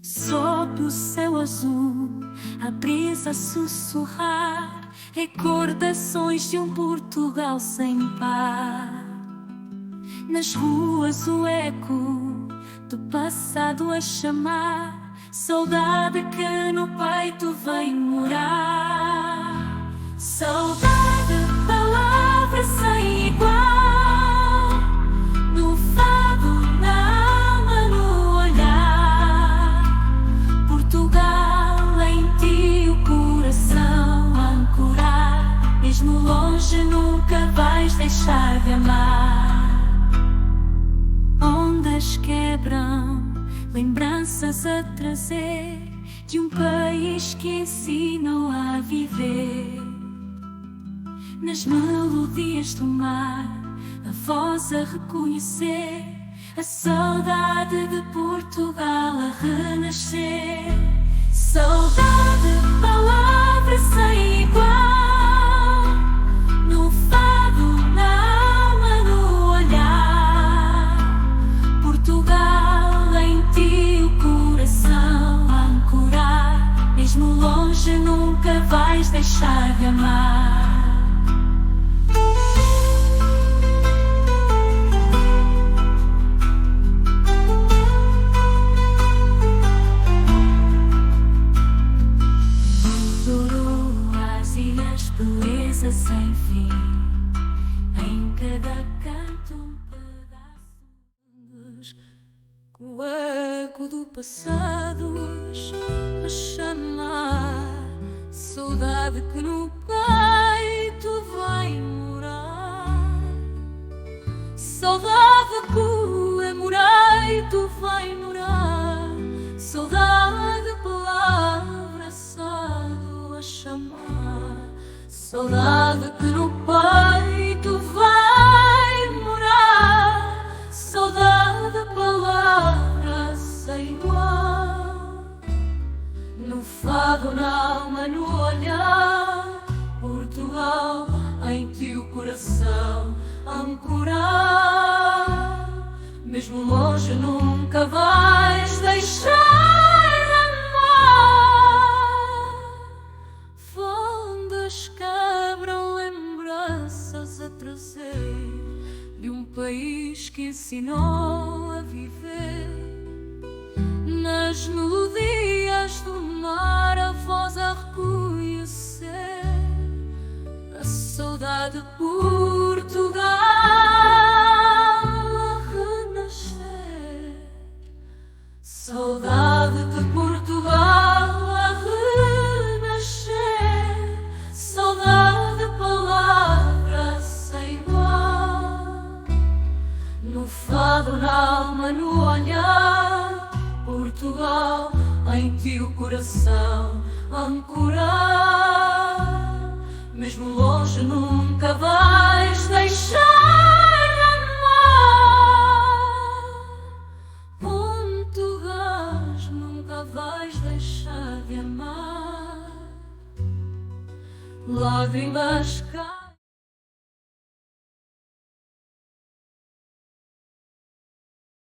Sob o céu azul, a brisa a sussurrar, recordações de um Portugal sem par. Nas ruas o eco do passado a chamar, saudade que no peito vem morar. Saudade, palavra sem igual, no fado, na alma, no olhar. Portugal, em ti o coração ancorar, mesmo longe nunca vais deixar de amar. Ondas quebram, lembranças a trazer de um país que ensinou a viver. Nas melodias do mar, a voz a reconhecer, a saudade de Portugal a renascer. Saudade, palavra sem igual, no fado, na alma, no olhar. Portugal, em ti o coração ancorar, mesmo longe nunca vais deixar de amar. Beleza sem fim, em cada canto um pedaço. O eco do passado a chamar, saudade que no peito vai morar. Saudade que o emoreito vai morar. Saudade, palavra assado a chamar. Saudade que no peito vai morar. Saudade, palavra sem igual, no fado, na alma, no olhar. Portugal, em ti o coração ancorar, mesmo longe nunca vais deixar. A trazer de um país que ensinou a viver. Nas melodias do mar, a voz a reconhecer, a saudade de Portugal a renascer. Saudade de Portugal a renascer. Saudade, palavra sem igual, no fado, na alma, no olhar. Portugal, em ti o coração ancorar, mesmo longe nunca vais deixar de amar. Onde tu vais nunca vais deixar de amar. Lágrimas caem.